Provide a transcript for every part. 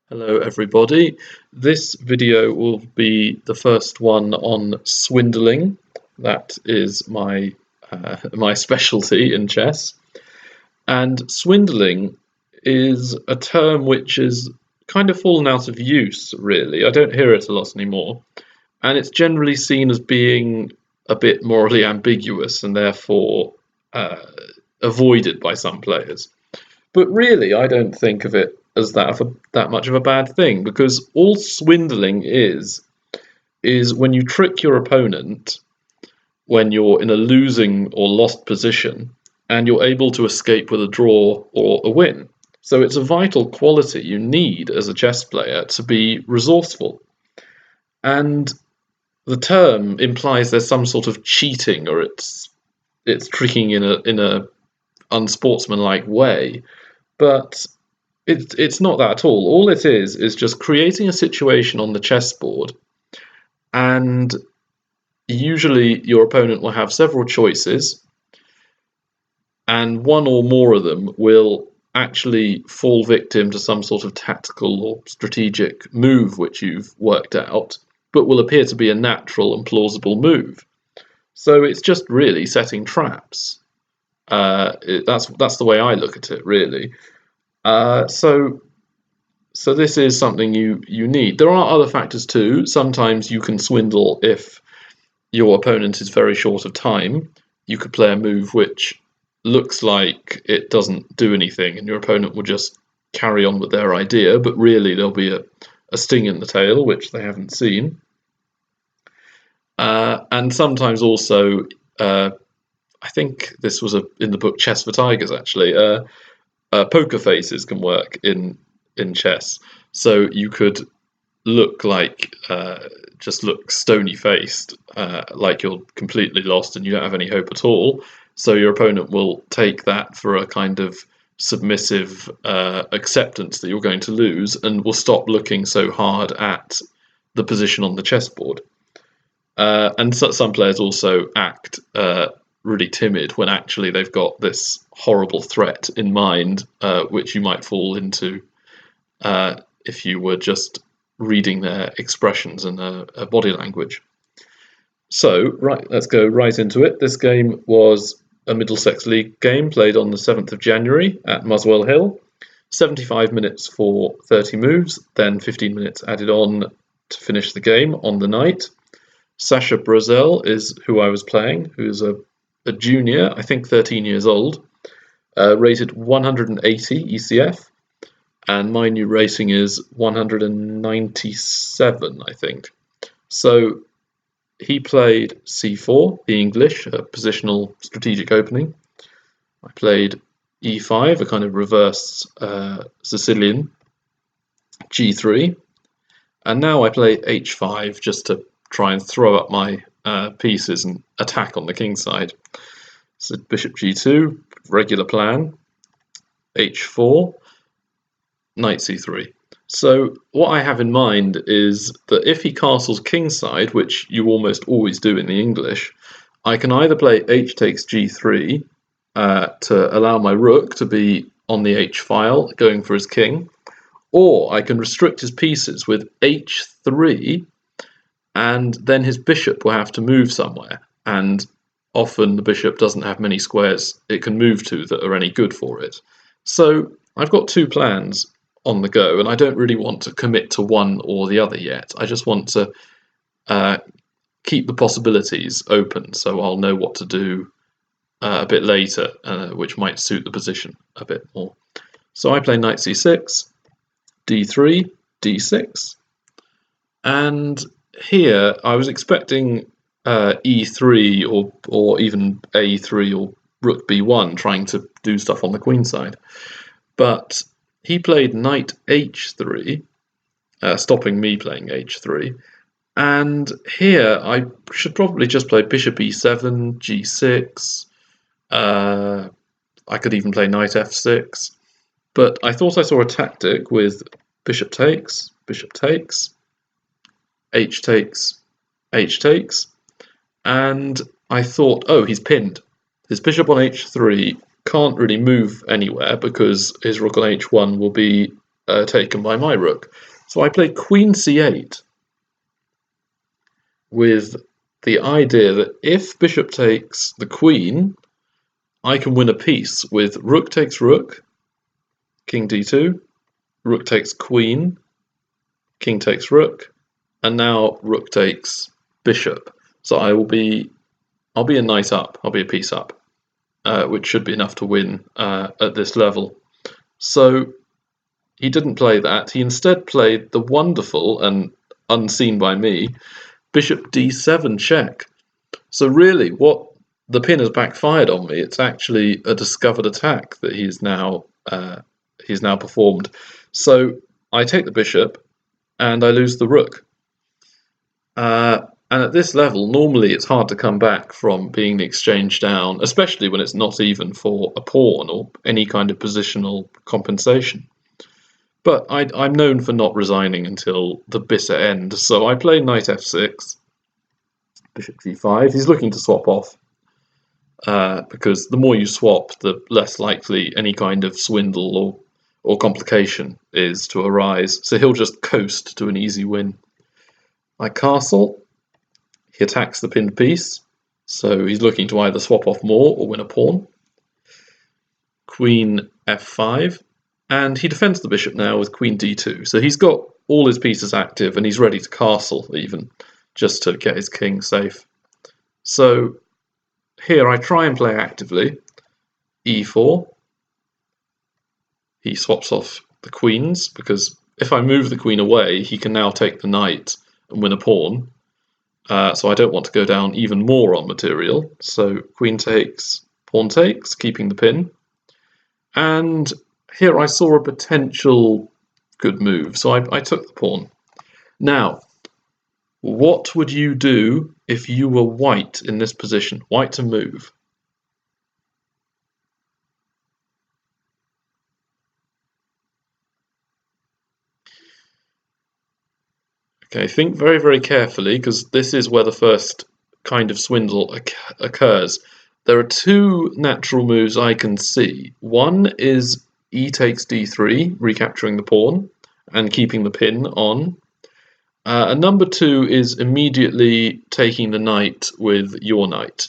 Hello everybody. This video will be the first one on swindling. That is my specialty in chess. And swindling is a term which is kind of fallen out of use, really. I don't hear it a lot anymore. And it's generally seen as being a bit morally ambiguous and therefore uh, avoided by some players. But really, I don't think of it as that much of a bad thing, because all swindling is when you trick your opponent when you're in a losing or lost position and you're able to escape with a draw or a win. So it's a vital quality you need as a chess player to be resourceful. And the term implies there's some sort of cheating, or it's tricking in a unsportsmanlike way. But it's not that at all. All it is just creating a situation on the chessboard, and usually your opponent will have several choices, and one or more of them will actually fall victim to some sort of tactical or strategic move which you've worked out, but will appear to be a natural and plausible move. So it's just really setting traps. That's the way I look at it, really. So this is something you need. There are other factors too. Sometimes you can swindle if your opponent is very short of time. You could play a move which looks like it doesn't do anything, and your opponent will just carry on with their idea, but really there'll be a sting in the tail, which they haven't seen. And sometimes also, I think this was in the book Chess for Tigers, actually, poker faces can work in chess. So you could look like just look stony faced, like you're completely lost and you don't have any hope at all. So your opponent will take that for a kind of submissive acceptance that you're going to lose, and will stop looking so hard at the position on the chessboard. And so, some players also act really timid when actually they've got this horrible threat in mind, which you might fall into if you were just reading their expressions and body language. So, right, let's go right into it. This game was a Middlesex League game played on the 7th of January at Muswell Hill. 75 minutes for 30 moves, then 15 minutes added on to finish the game on the night. Sasha Brozel is who I was playing, who's a junior, I think 13 years old, rated 180 ECF, and my new rating is 197, I think. So he played c4, the English, a positional strategic opening. I played e5, a kind of reverse Sicilian, g3, and now I play h5 just to try and throw up my pieces and attack on the king side. So bishop g2, regular plan, h4, knight c3. So what I have in mind is that if he castles kingside, which you almost always do in the English, I can either play h takes g3 to allow my rook to be on the h file, going for his king, or I can restrict his pieces with h3, and then his bishop will have to move somewhere, and often the bishop doesn't have many squares it can move to that are any good for it. So I've got two plans on the go, and I don't really want to commit to one or the other yet. I just want to keep the possibilities open, so I'll know what to do a bit later, which might suit the position a bit more. So I play knight c6, d3, d6, and here I was expecting e3 or even a3 or rook b1, trying to do stuff on the queen side, but he played knight h3, stopping me playing h3. And here I should probably just play bishop e7, g6. I could even play knight f6. But I thought I saw a tactic with bishop takes, h takes, h takes. And I thought, oh, he's pinned. His bishop on h3 can't really move anywhere because his rook on h1 will be taken by my rook. So I play queen c8 with the idea that if bishop takes the queen, I can win a piece with rook takes rook, king d2, rook takes queen, king takes rook, and now rook takes bishop. So I'll be a knight up, I'll be a piece up, which should be enough to win at this level. So he didn't play that. He instead played the wonderful and unseen by me bishop d7 check. So really, what the pin has backfired on me. It's actually a discovered attack that he's now performed. So I take the bishop and I lose the rook. And at this level, normally it's hard to come back from being the exchange down, especially when it's not even for a pawn or any kind of positional compensation. But I'm known for not resigning until the bitter end, so I play knight f6, bishop g5. He's looking to swap off, because the more you swap, the less likely any kind of swindle or complication is to arise. So he'll just coast to an easy win. I castle. He attacks the pinned piece, so he's looking to either swap off more or win a pawn. Queen f5, and he defends the bishop now with queen d2. So he's got all his pieces active, and he's ready to castle even, just to get his king safe. So here I try and play actively. e4. He swaps off the queens, because if I move the queen away, he can now take the knight and win a pawn. So I don't want to go down even more on material. So queen takes, pawn takes, keeping the pin. And here I saw a potential good move, so I took the pawn. Now, what would you do if you were white in this position? White to move. Okay, think very, very carefully, because this is where the first kind of swindle occurs. There are two natural moves I can see. One is e takes d3, recapturing the pawn and keeping the pin on. And number two is immediately taking the knight with your knight.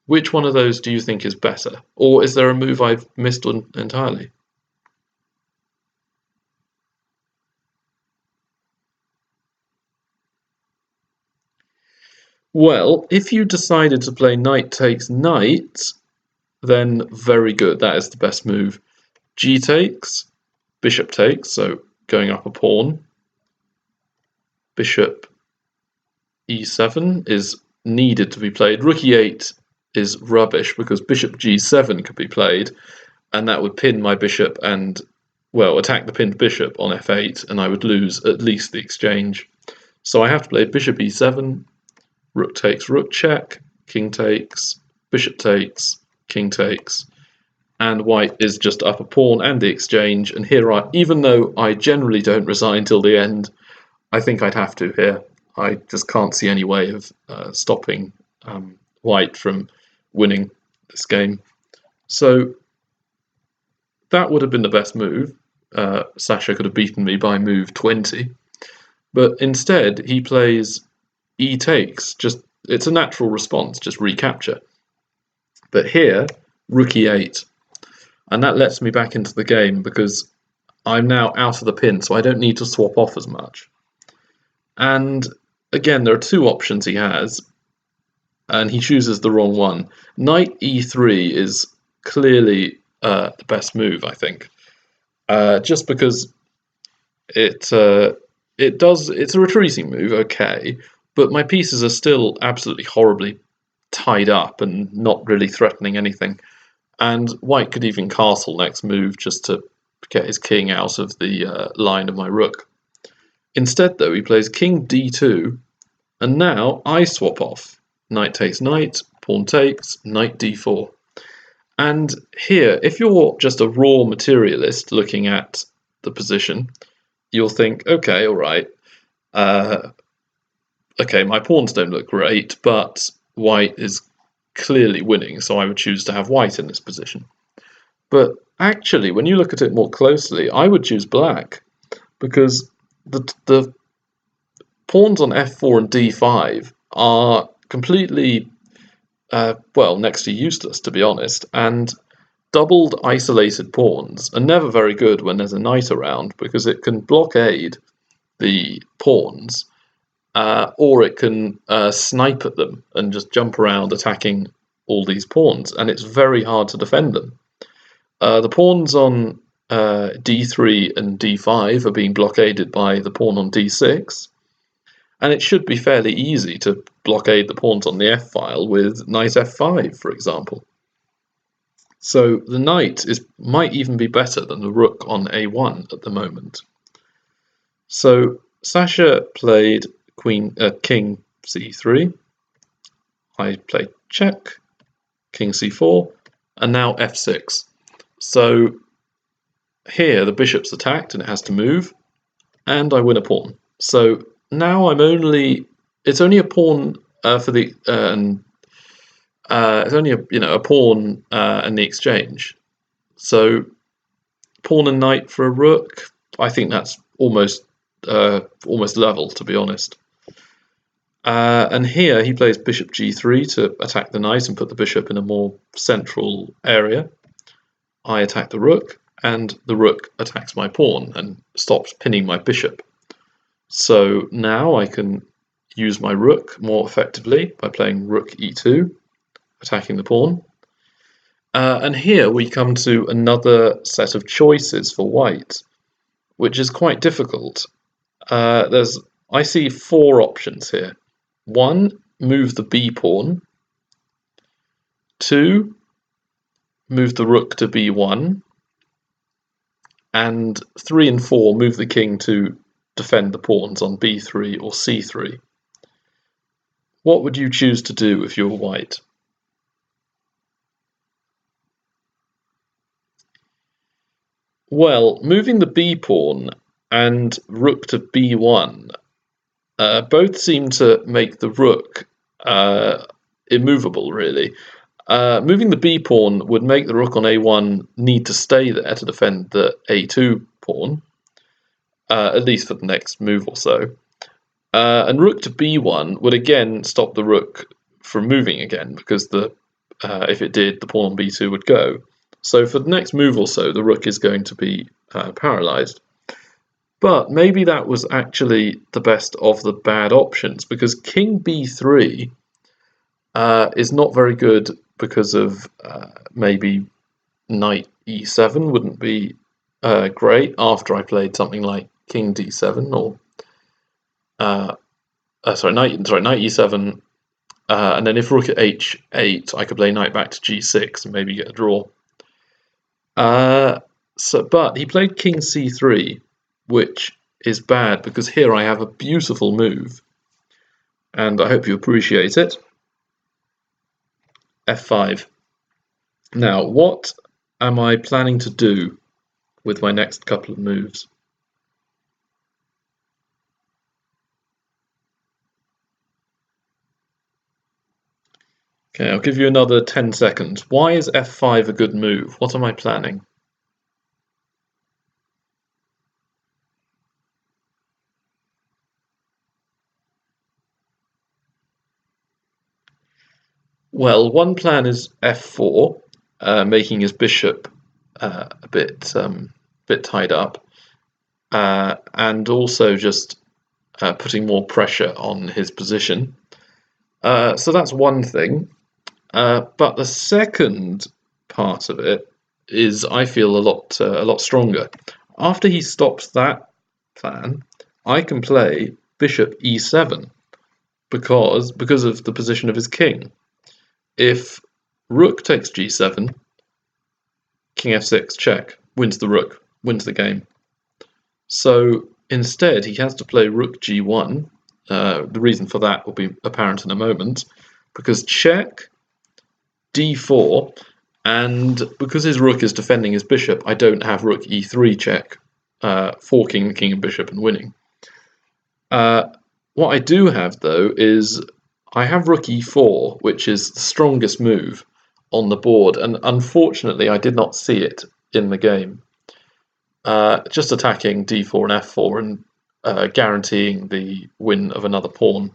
Which one of those do you think is better? Or is there a move I've missed entirely? Well, if you decided to play knight takes knight, then very good. That is the best move. G takes, bishop takes, so going up a pawn. Bishop e7 is needed to be played. Rook e8 is rubbish, because bishop g7 could be played, and that would pin my bishop and, well, attack the pinned bishop on f8, and I would lose at least the exchange. So I have to play bishop e7, rook takes, rook check, king takes, bishop takes, king takes, and white is just up a pawn and the exchange. And here, even though I generally don't resign till the end, I think I'd have to here. I just can't see any way of stopping white from winning this game. So that would have been the best move. Sasha could have beaten me by move 20. But instead, he plays e takes. It's a natural response, just recapture. But here, rook e8. And that lets me back into the game, because I'm now out of the pin, so I don't need to swap off as much. And again, there are two options he has, and he chooses the wrong one. Knight e3 is clearly the best move, I think, just because it's a retreating move, okay, but my pieces are still absolutely horribly tied up and not really threatening anything. And white could even castle next move just to get his king out of the line of my rook. Instead, though, he plays king d2, and now I swap off. Knight takes knight, pawn takes, knight d4. And here, if you're just a raw materialist looking at the position, you'll think, okay, all right, okay, my pawns don't look great, but white is clearly winning, so I would choose to have white in this position. But actually, when you look at it more closely, I would choose black because the pawns on f4 and d5 are completely, well, next to useless, to be honest, and doubled isolated pawns are never very good when there's a knight around because it can blockade the pawns, or it can snipe at them and just jump around attacking all these pawns, and it's very hard to defend them. The pawns on d3 and d5 are being blockaded by the pawn on d6, and it should be fairly easy to blockade the pawns on the f-file with knight f5, for example. So the knight might even be better than the rook on a1 at the moment. So Sasha played king c3. I played check, king c4, and now f6. So here the bishop's attacked and it has to move, and I win a pawn. So now it's only a pawn for the it's only a pawn in the exchange. So pawn and knight for a rook, I think that's almost level, to be honest. And here he plays bishop g3 to attack the knight and put the bishop in a more central area. I attack the rook, and the rook attacks my pawn and stops pinning my bishop. So now I can use my rook more effectively by playing rook e2, attacking the pawn. And here we come to another set of choices for white, which is quite difficult. I see 4 options here. 1, move the b pawn. 2, move the rook to b1. And 3 and 4, move the king to defend the pawns on b3 or c3. What would you choose to do if you were white? Well, moving the b pawn and rook to b1 both seem to make the rook immovable, really. Moving the b pawn would make the rook on a1 need to stay there to defend the a2 pawn, at least for the next move or so. And rook to b1 would again stop the rook from moving again, because if it did, the pawn on b2 would go. So for the next move or so, the rook is going to be paralysed. But maybe that was actually the best of the bad options, because king b3 is not very good because of maybe knight e7 wouldn't be great after I played something like king d7 or knight e7, and then if rook at h8, I could play knight back to g6 and maybe get a draw. But he played king c3, which is bad because here I have a beautiful move, and I hope you appreciate it. f5. Now, what am I planning to do with my next couple of moves? Okay, I'll give you another 10 seconds. Why is f5 a good move? What am I planning? Well, one plan is f4, making his bishop a bit tied up, and also just putting more pressure on his position. So that's one thing. But the second part of it is, I feel, a lot stronger. After he stops that plan, I can play bishop e7 because of the position of his king. If rook takes g7, king f6 check, wins the rook, wins the game. So instead he has to play rook g1. The reason for that will be apparent in a moment, because check, d4, and because his rook is defending his bishop, I don't have rook e3 check, forking the king and bishop and winning. What I do have, though, is I have rook e4, which is the strongest move. on the board, and unfortunately I did not see it in the game. Just attacking d4 and f4 and guaranteeing the win of another pawn.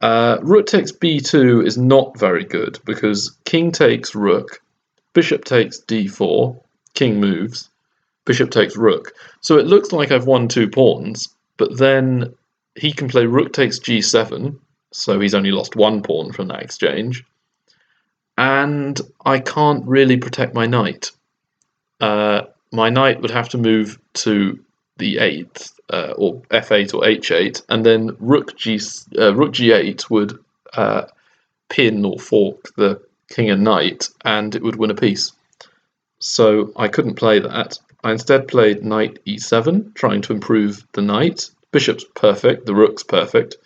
Rook takes b2 is not very good because king takes rook, bishop takes d4, king moves, bishop takes rook. So it looks like I've won 2 pawns, but then he can play rook takes g7, so he's only lost 1 pawn from that exchange, and I can't really protect my knight. My knight would have to move to the 8th, or f8 or h8, and then rook g8 would pin or fork the king and knight, and it would win a piece. So I couldn't play that. I instead played knight e7, trying to improve the knight. Bishop's perfect, the rook's perfect,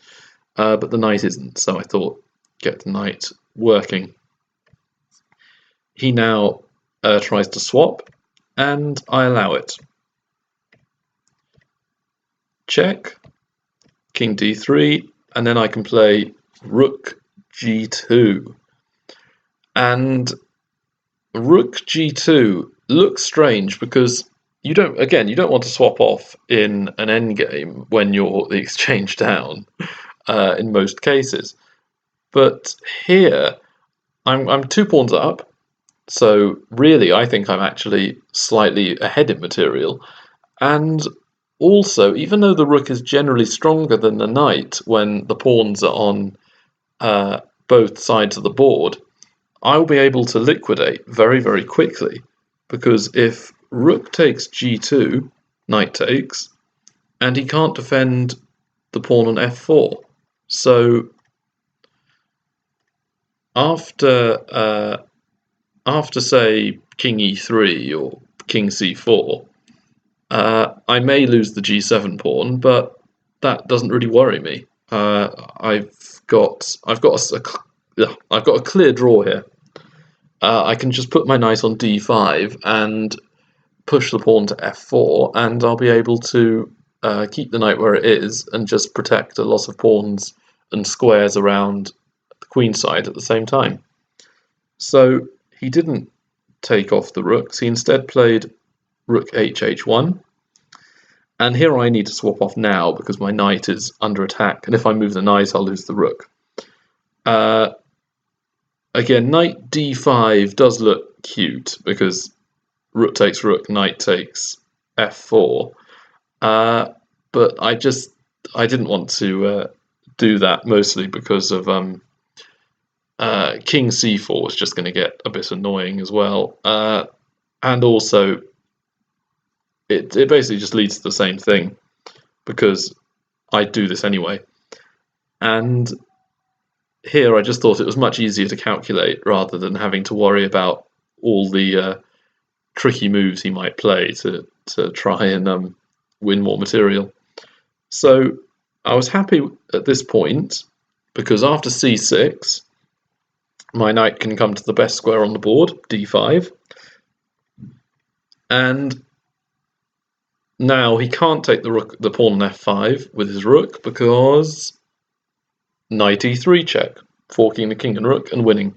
but the knight isn't, so I thought, get the knight working. He now tries to swap, and I allow it. Check, king d3, and then I can play rook g2. And rook g2 looks strange because you don't want to swap off in an endgame when you're the exchange down in most cases. But here, I'm 2 pawns up, so really I think I'm actually slightly ahead in material. And also, even though the rook is generally stronger than the knight when the pawns are on both sides of the board, I'll be able to liquidate very, very quickly, because if rook takes g2, knight takes, and he can't defend the pawn on f4. So after say king e3 or king c4, I may lose the g7 pawn, but that doesn't really worry me. I've got a clear draw here. I can just put my knight on d5 and push the pawn to f4, and I'll be able to keep the knight where it is and just protect a lot of pawns and squares around the queen side at the same time. So he didn't take off the rooks. He instead played rook hh1. And here I need to swap off now because my knight is under attack, and if I move the knight, I'll lose the rook. Again, knight d5 does look cute because rook takes rook, knight takes f4. But I didn't want to do that, mostly because of king c4 was just going to get a bit annoying as well. And also, it basically just leads to the same thing, because I do this anyway. And here I just thought it was much easier to calculate rather than having to worry about all the tricky moves he might play to try and win more material. So I was happy at this point, because after c6, my knight can come to the best square on the board, d5, and now he can't take the pawn on f5 with his rook, because knight e3 check, forking the king and rook and winning.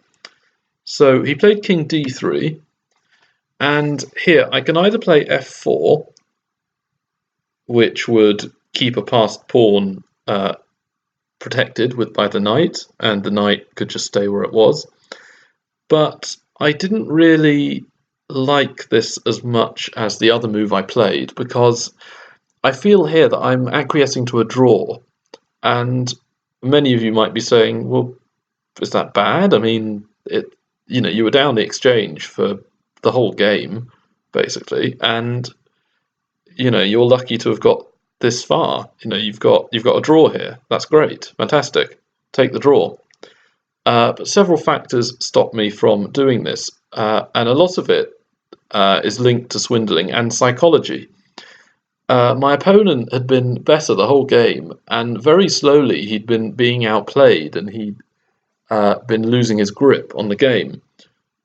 So he played king d3, and here I can either play f4, which would keep a passed pawn protected by the knight, and the knight could just stay where it was. But I didn't really like this as much as the other move I played, because I feel here that I'm acquiescing to a draw, and many of you might be saying, well, is that bad? I mean, you were down the exchange for the whole game, basically, and you're lucky to have got this far. You've got a draw here. That's great, fantastic. Take the draw. But several factors stop me from doing this, and a lot of it is linked to swindling and psychology. My opponent had been better the whole game, and very slowly he'd been being outplayed, and he'd been losing his grip on the game,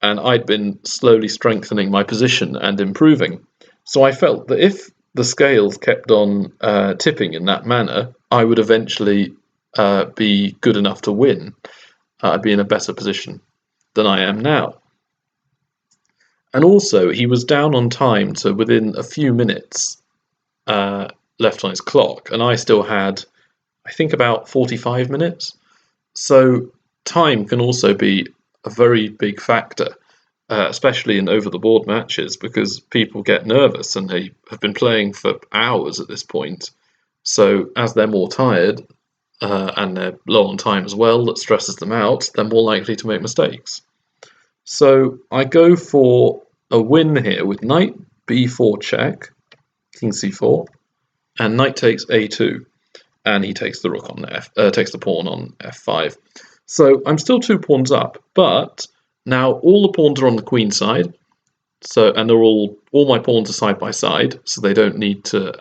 and I'd been slowly strengthening my position and improving. So I felt that if the scales kept on tipping in that manner, I would eventually be good enough to win. I'd be in a better position. than I am now. And also, he was down on time to within a few minutes left on his clock, and I still had, I think, about 45 minutes. So time can also be a very big factor, especially in over-the-board matches, because people get nervous and they have been playing for hours at this point. So as they're more tired, and they're low on time as well, that stresses them out, they're more likely to make mistakes. So I go for a win here with knight b4 check, king c4, and knight takes a2, and he takes the rook on takes the pawn on f5. So I'm still 2 pawns up, but now all the pawns are on the queen side. So, and they're all my pawns are side by side, so they don't need to.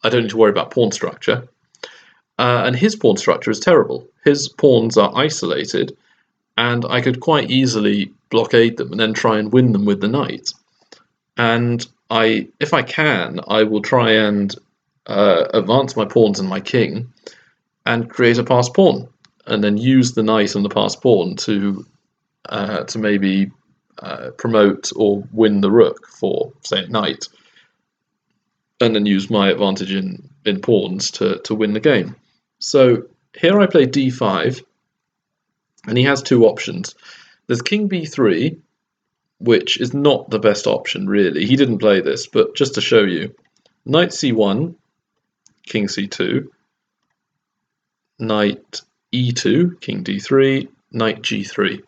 I don't need to worry about pawn structure. And his pawn structure is terrible. His pawns are isolated, and I could quite easily blockade them and then try and win them with the knight. And if I can, I will try and advance my pawns and my king and create a passed pawn, and then use the knight and the passed pawn to maybe promote or win the rook for, say, knight, and then use my advantage in pawns to win the game. So here I play d5, and he has 2 options. There's king b3, which is not the best option, really. He didn't play this, but just to show you, knight c1, king c2, knight e2, king d3, knight g3.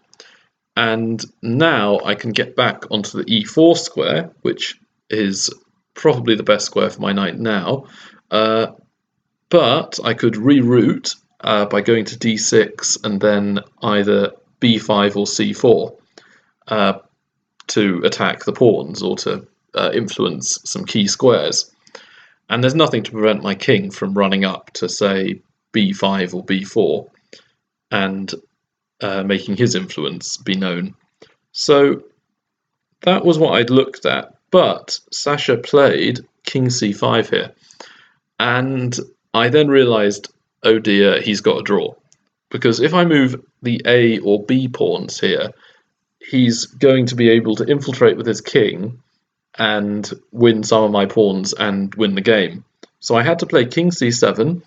And now I can get back onto the e4 square, which is probably the best square for my knight now. But I could reroute by going to d6 and then either b5 or c4 to attack the pawns or to influence some key squares. And there's nothing to prevent my king from running up to, say, b5 or b4 and making his influence be known. So that was what I'd looked at, but Sasha played king c5 here, and I then realised, oh dear, he's got a draw, because if I move the A or B pawns here, he's going to be able to infiltrate with his king and win some of my pawns and win the game. So I had to play king c7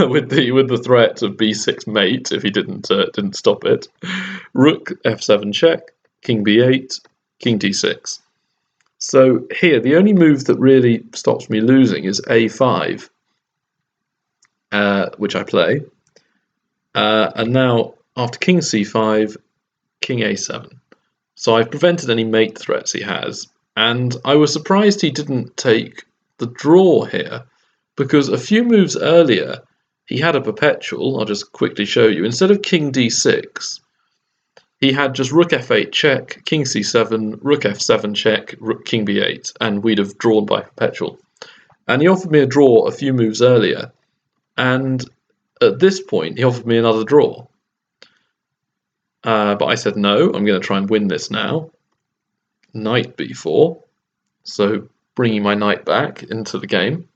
with the threat of b6 mate if he didn't stop it. Rook f7 check, king b8, king d6. So here the only move that really stops me losing is a5, which I play. And now after king c5, king a7. So I've prevented any mate threats he has, and I was surprised he didn't take the draw here, because a few moves earlier he had a perpetual. I'll just quickly show you. Instead of king d6, he had just rook f8 check, king c7, rook f7 check, rook king b8, and we'd have drawn by perpetual. And he offered me a draw a few moves earlier, and at this point he offered me another draw. But I said no, I'm going to try and win this now. Knight b4, so bringing my knight back into the game.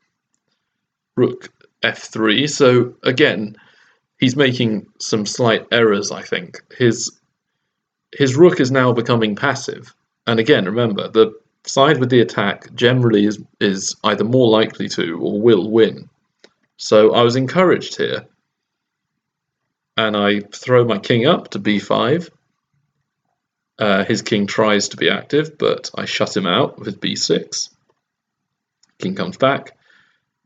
Rook f3, so again, he's making some slight errors, I think. His rook is now becoming passive, and again, remember, the side with the attack generally is either more likely to or will win. So I was encouraged here, and I throw my king up to b5. His king tries to be active, but I shut him out with b6. King comes back,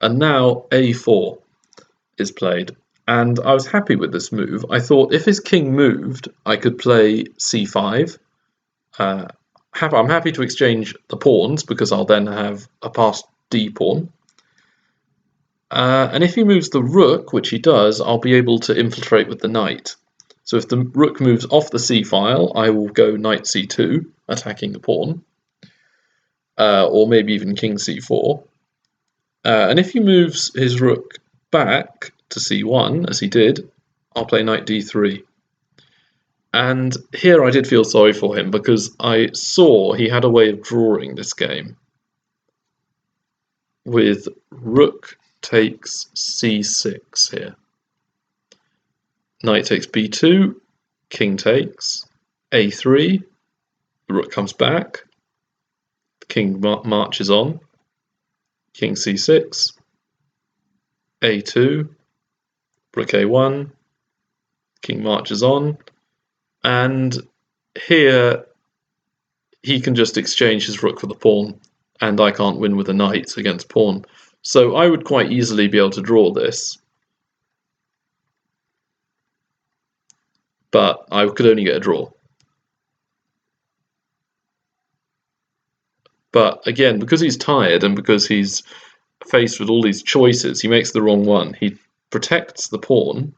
and now a4 is played. And I was happy with this move. I thought if his king moved, I could play c5. I'm happy to exchange the pawns, because I'll then have a passed d pawn. And if he moves the rook, which he does, I'll be able to infiltrate with the knight. So if the rook moves off the c file, I will go knight c2, attacking the pawn, or maybe even king c4. And if he moves his rook back to c1, as he did, I'll play knight d3. And here I did feel sorry for him, because I saw he had a way of drawing this game with rook takes c6 here. Knight takes b2, king takes, a3, the rook comes back, the king marches on, king c6, a2, rook a1, king marches on, and here he can just exchange his rook for the pawn, and I can't win with a knight against pawn. So I would quite easily be able to draw this, but I could only get a draw. But again, because he's tired and because he's faced with all these choices, he makes the wrong one. He protects the pawn,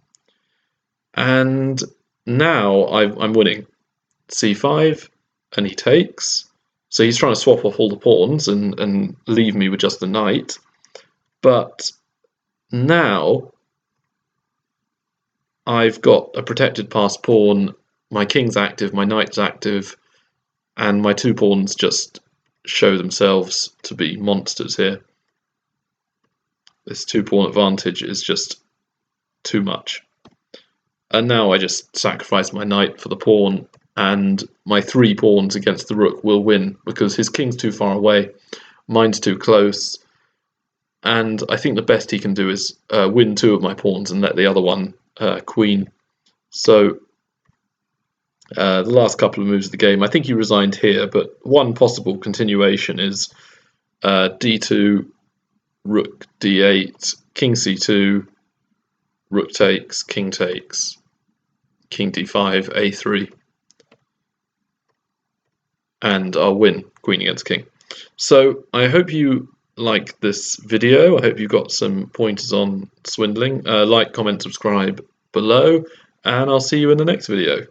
and now I'm winning. c5, and he takes. So he's trying to swap off all the pawns and leave me with just a knight. But now I've got a protected passed pawn, my king's active, my knight's active, and my two pawns just show themselves to be monsters here. This two-pawn advantage is just too much. And now I just sacrifice my knight for the pawn, and my three pawns against the rook will win because his king's too far away, mine's too close, and I think the best he can do is win two of my pawns and let the other one queen. So the last couple of moves of the game, I think he resigned here, but one possible continuation is d2, rook d8, king c2, rook takes, king d5, a3, and I'll win queen against king. So I hope you like this video. I hope you got some pointers on swindling. Like, comment, subscribe below, and I'll see you in the next video.